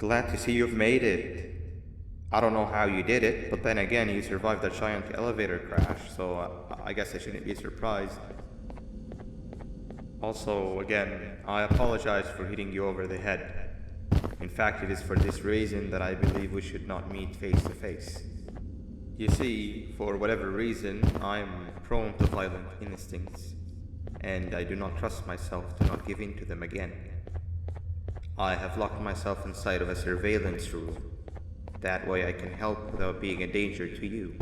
Glad to see you've made it. I don't know how you did it, but then again, you survived a giant elevator crash, so I guess I shouldn't be surprised. Also, again, I apologize for hitting you over the head. In fact, it is for this reason that I believe we should not meet face to face. You see, for whatever reason, I'm prone to violent instincts, and I do not trust myself to not give in to them again. I have locked myself inside of a surveillance room. That way I can help without being a danger to you.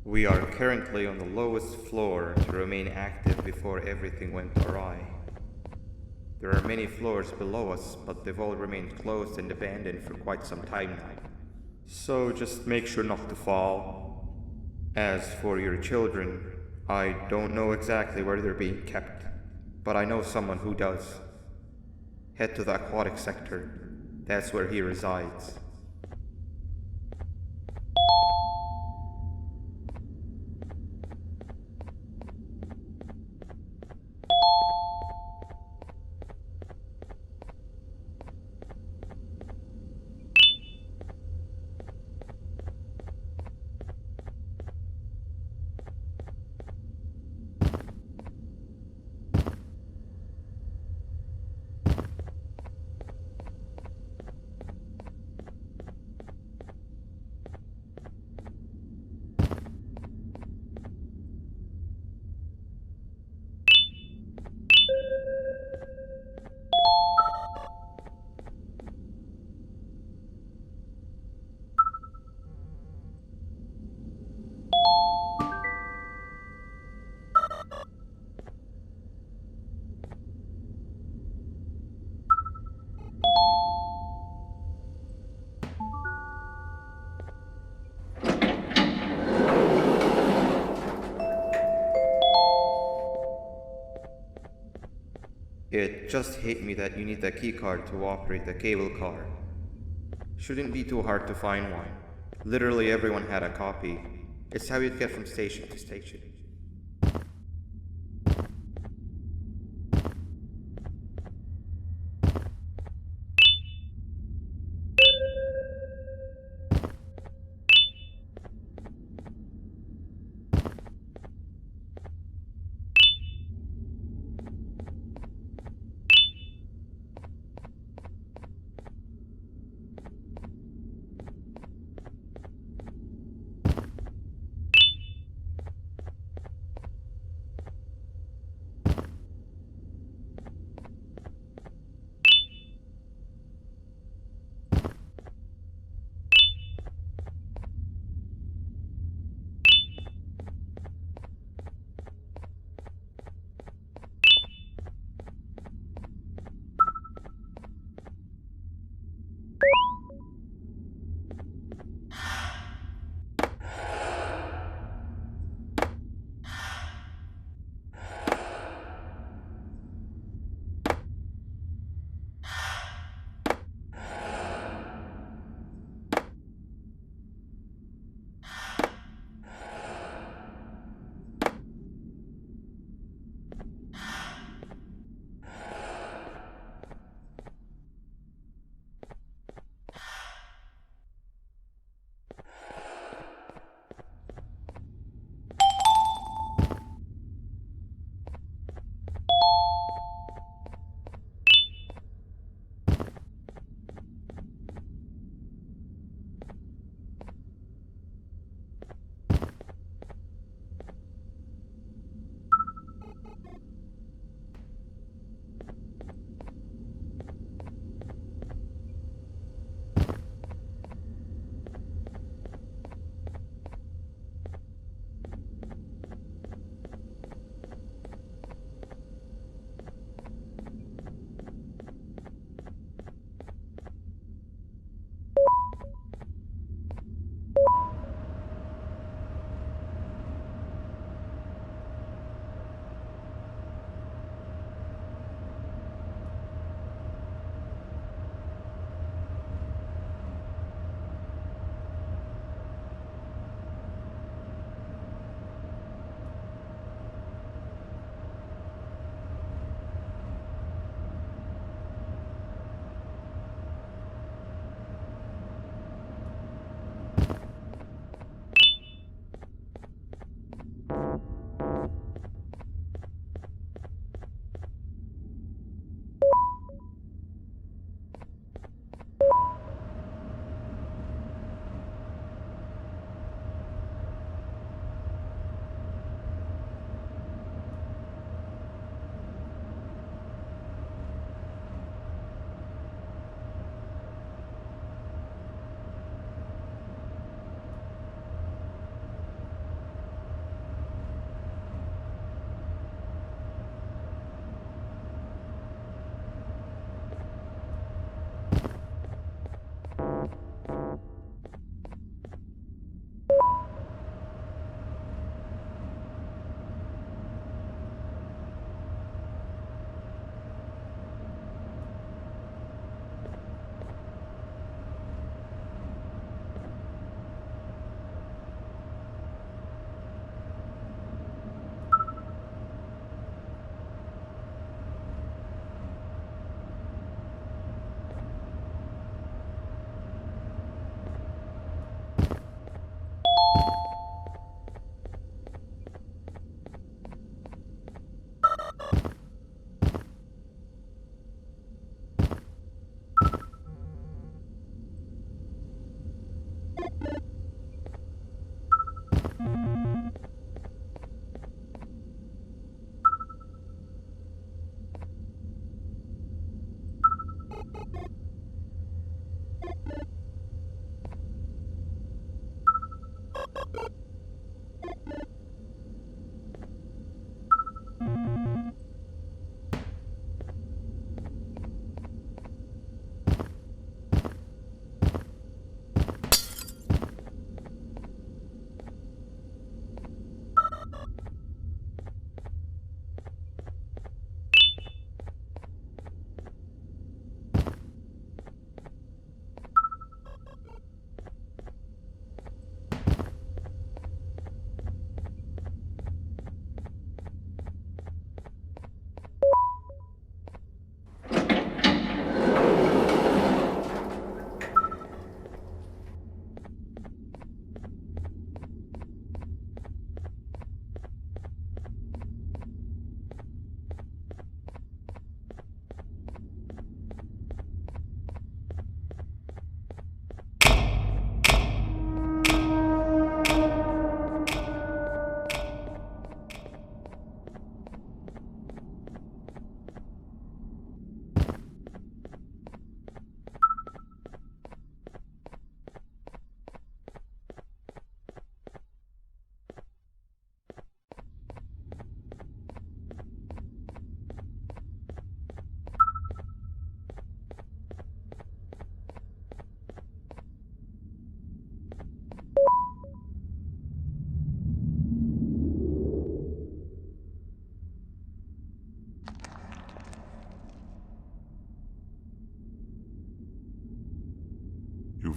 We are currently on the lowest floor to remain active before everything went awry. There are many floors below us, but they've all remained closed and abandoned for quite some time now. So just make sure not to fall. As for your children, I don't know exactly where they're being kept, but I know someone who does. Head to the aquatic sector. That's where he resides. It just hit me that you need the keycard to operate the cable car. Shouldn't be too hard to find one. Literally everyone had a copy. It's how you'd get from station to station.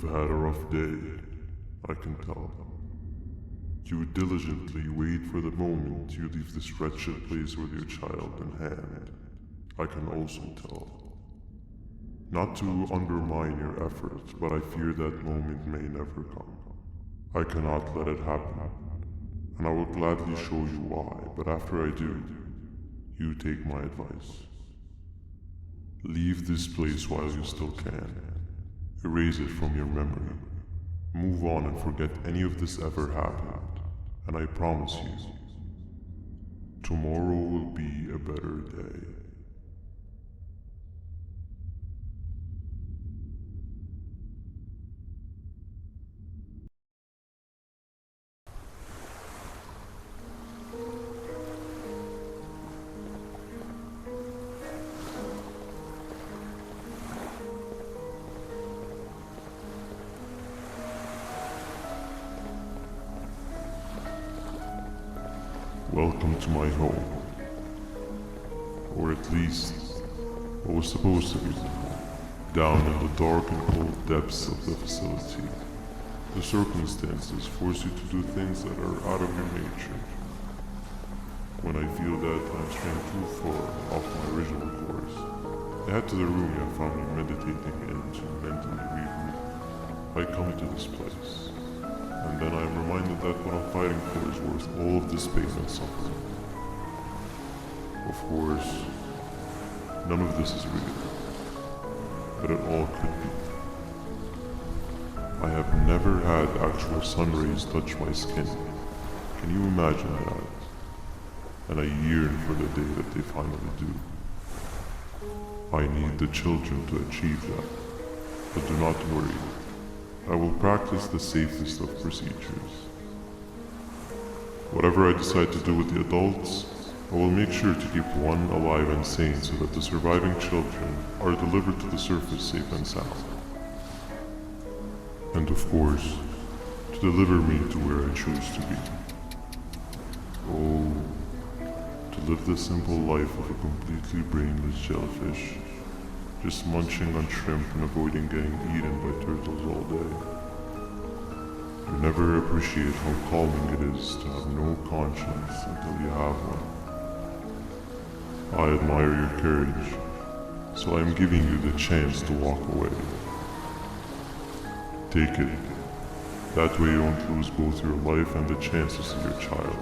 You've had a rough day, I can tell. You diligently wait for the moment you leave this wretched place with your child in hand. I can also tell. Not to undermine your efforts, but I fear that moment may never come. I cannot let it happen, and I will gladly show you why, but after I do, you take my advice. Leave this place while you still can. Erase it from your memory. Move on and forget any of this ever happened, and I promise you, tomorrow will be a better day. Welcome to my home. Or at least, what was supposed to be. Down in the dark and cold depths of the facility, the circumstances force you to do things that are out of your nature. When I feel that I'm straying too far off my original course, I head to the room you found me meditating in to mentally regroup. I come to this place, and then I am reminded that what I'm fighting for is worth all of this pain and suffering. Of course, none of this is real, but it all could be. I have never had actual sun rays touch my skin. Can you imagine that? And I yearn for the day that they finally do. I need the children to achieve that, but do not worry. I will practice the safest of procedures. Whatever I decide to do with the adults, I will make sure to keep one alive and sane so that the surviving children are delivered to the surface safe and sound. And of course, to deliver me to where I choose to be. Oh, to live the simple life of a completely brainless jellyfish, just munching on shrimp and avoiding getting eaten by turtles all day. You never appreciate how calming it is to have no conscience until you have one. I admire your courage, so I am giving you the chance to walk away. Take it. That way you won't lose both your life and the chances of your child.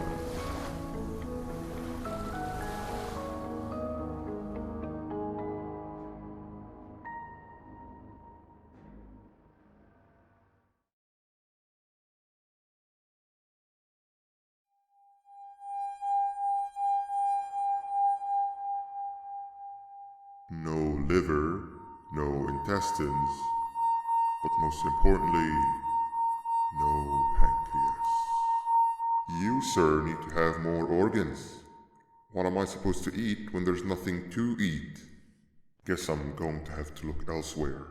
No liver, no intestines, but most importantly, no pancreas. You, sir, need to have more organs. What am I supposed to eat when there's nothing to eat? Guess I'm going to have to look elsewhere.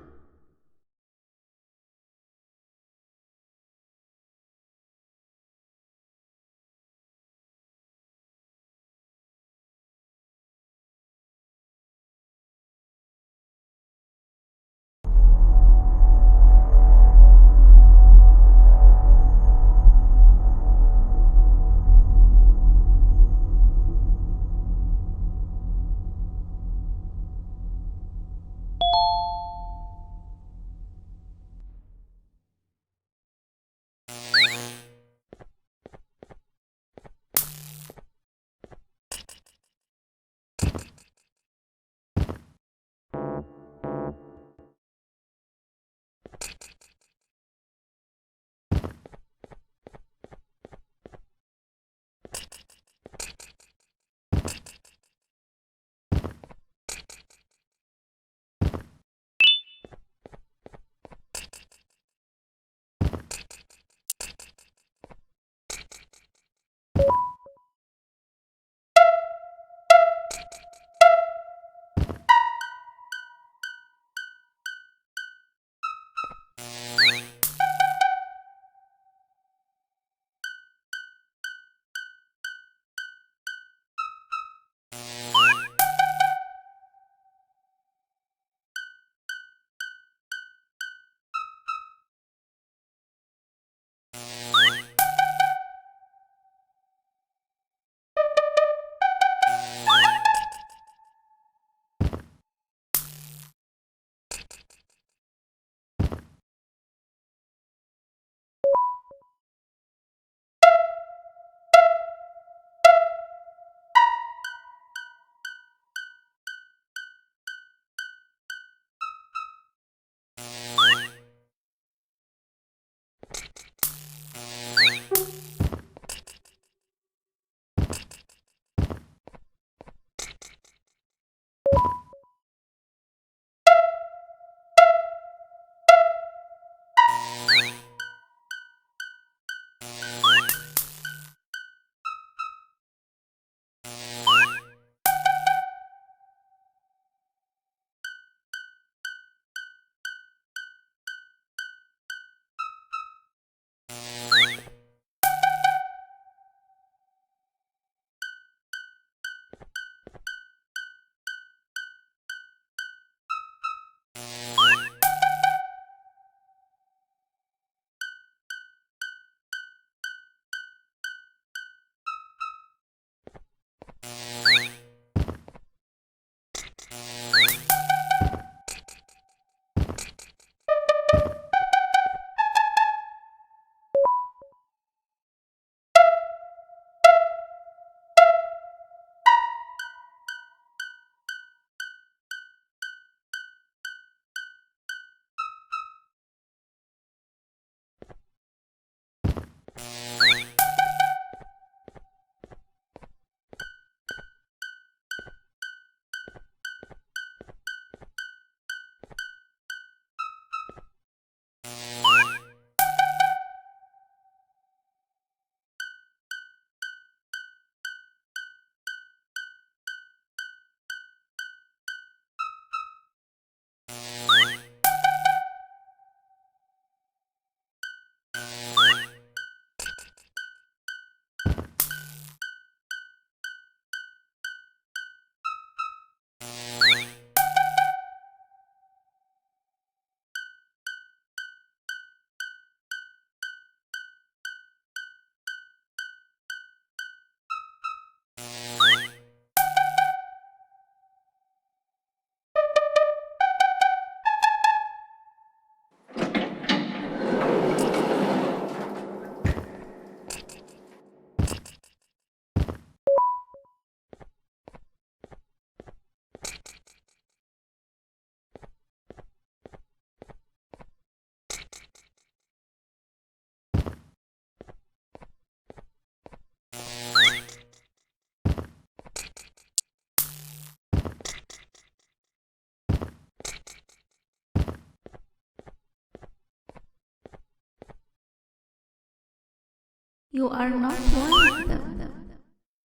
You are not one of them.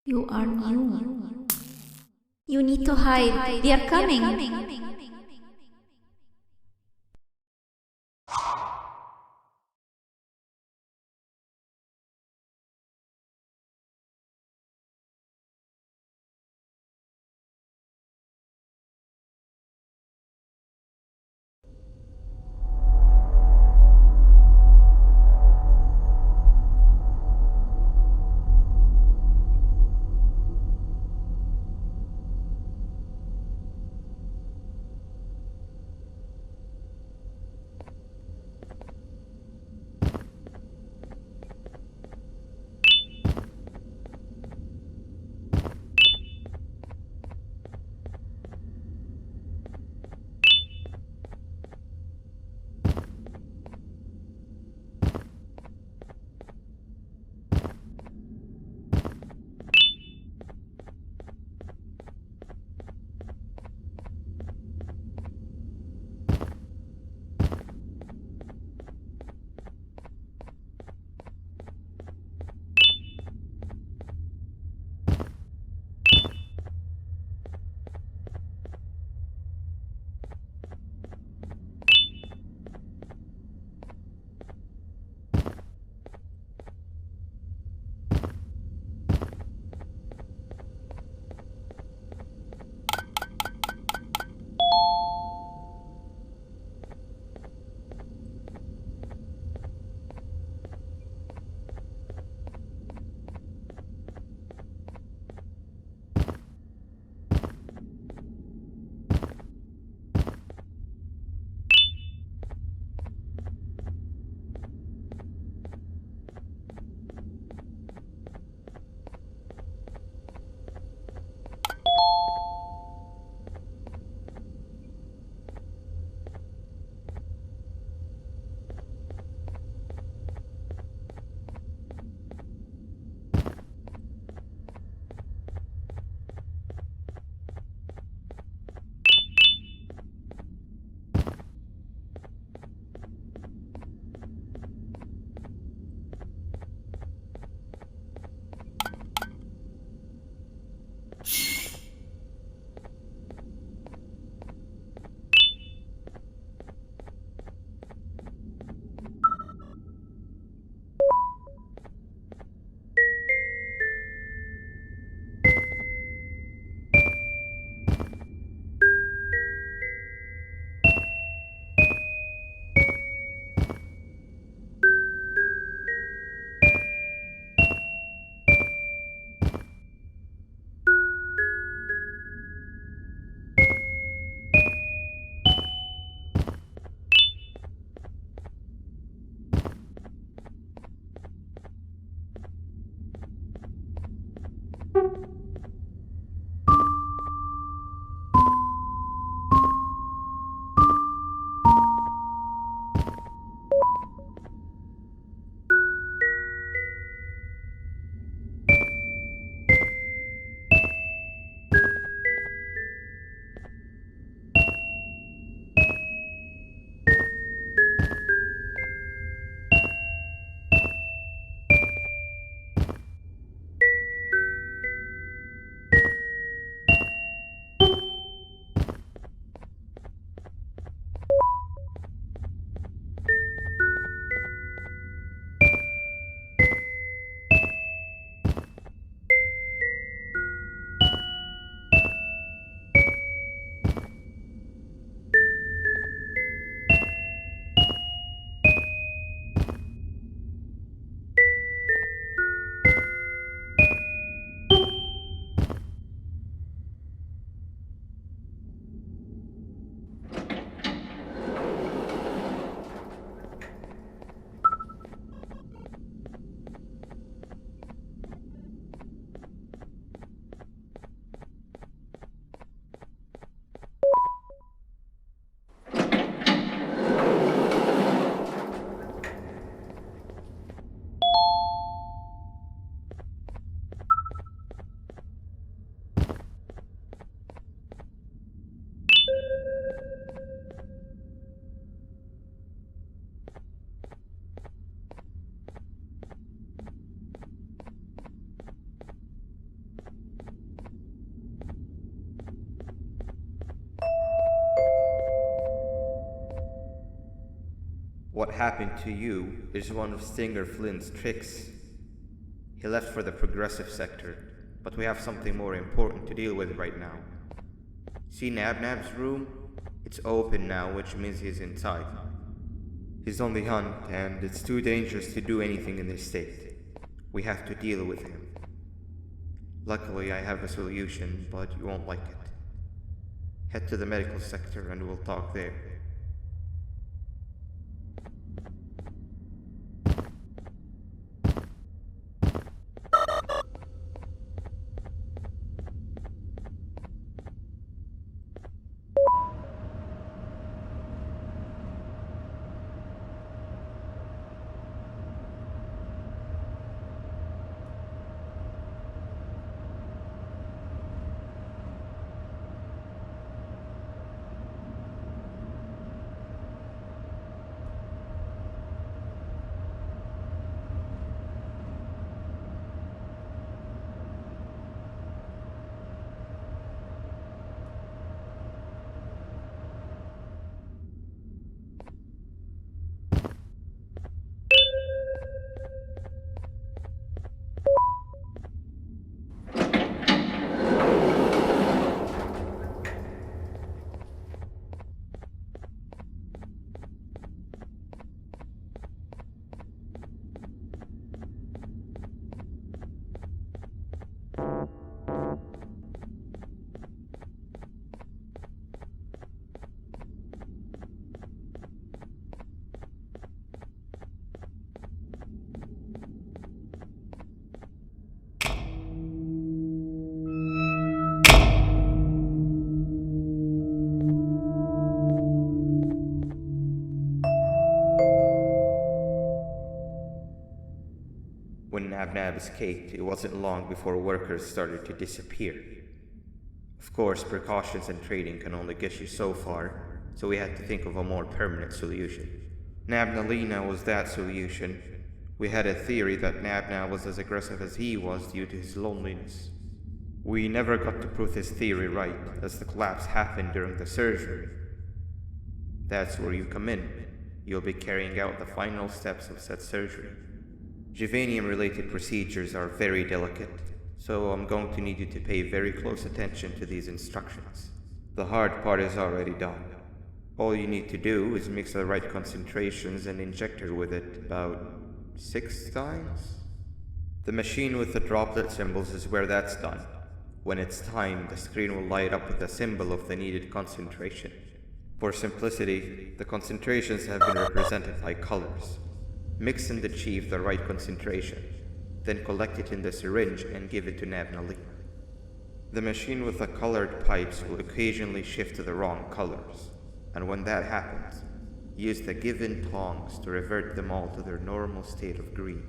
You are new. You need to hide. They are coming. happened to you is one of Stinger Flynn's tricks. He left for the progressive sector, but we have something more important to deal with right now. See Nabnab's room? It's open now, which means he's inside. He's on the hunt, and it's too dangerous to do anything in this state. We have to deal with him. Luckily, I have a solution, but you won't like it. Head to the medical sector and we'll talk there. When Nabnab escaped, it wasn't long before workers started to disappear. Of course, precautions and trading can only get you so far, so we had to think of a more permanent solution. Nabnalina was that solution. We had a theory that Nabnab was as aggressive as he was due to his loneliness. We never got to prove this theory right, as the collapse happened during the surgery. That's where you come in. You'll be carrying out the final steps of said surgery. Juvenium-related procedures are very delicate, so I'm going to need you to pay very close attention to these instructions. The hard part is already done. All you need to do is mix the right concentrations and inject her with it about 6 times. The machine with the droplet symbols is where that's done. When it's time, the screen will light up with the symbol of the needed concentration. For simplicity, the concentrations have been represented by colors. Mix and achieve the right concentration, then collect it in the syringe and give it to Nabnalina. The machine with the colored pipes will occasionally shift to the wrong colors, and when that happens, use the given tongs to revert them all to their normal state of green.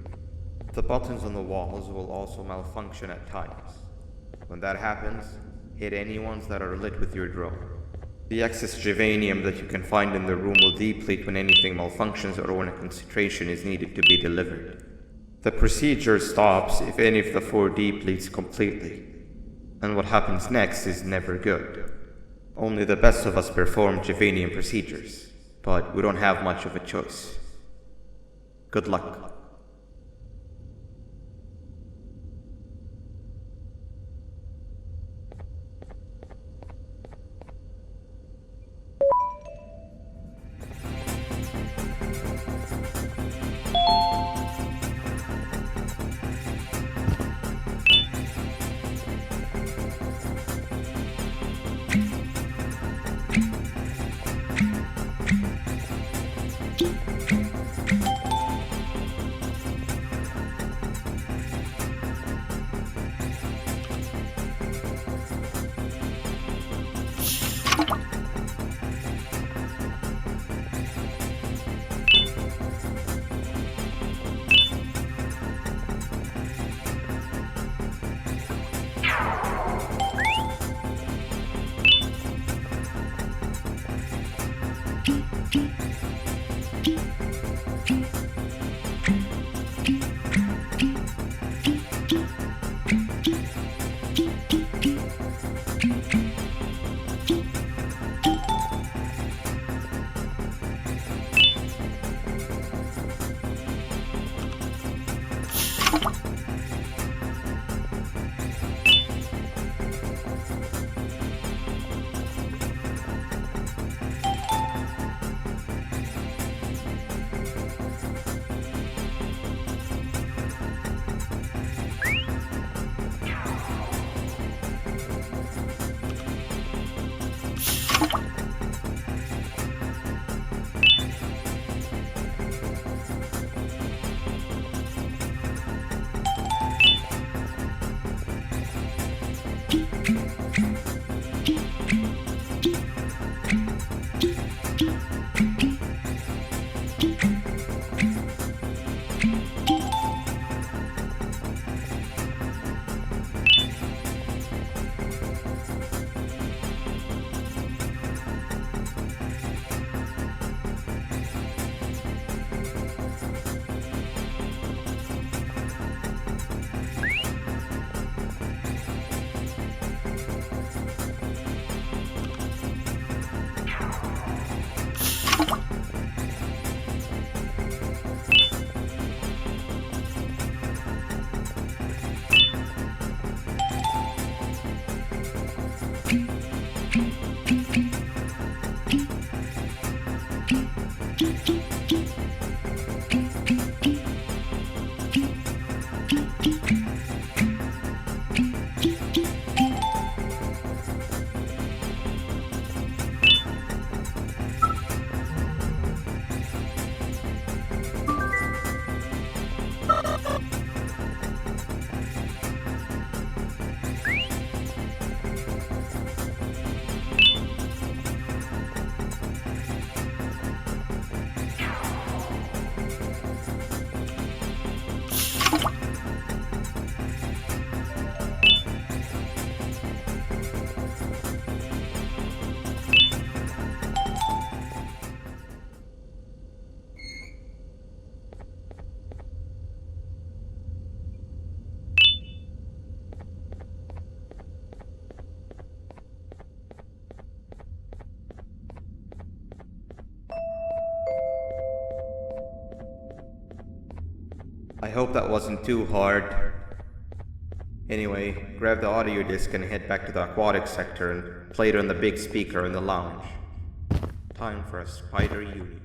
The buttons on the walls will also malfunction at times. When that happens, hit any ones that are lit with your drone. The excess juvenium that you can find in the room will deplete when anything malfunctions or when a concentration is needed to be delivered. The procedure stops if any of the 4 depletes completely, and what happens next is never good. Only the best of us perform juvenium procedures, but we don't have much of a choice. Good luck. I hope that wasn't too hard. Anyway, grab the audio disc and head back to the aquatic sector and play it on the big speaker in the lounge. Time for a spider union.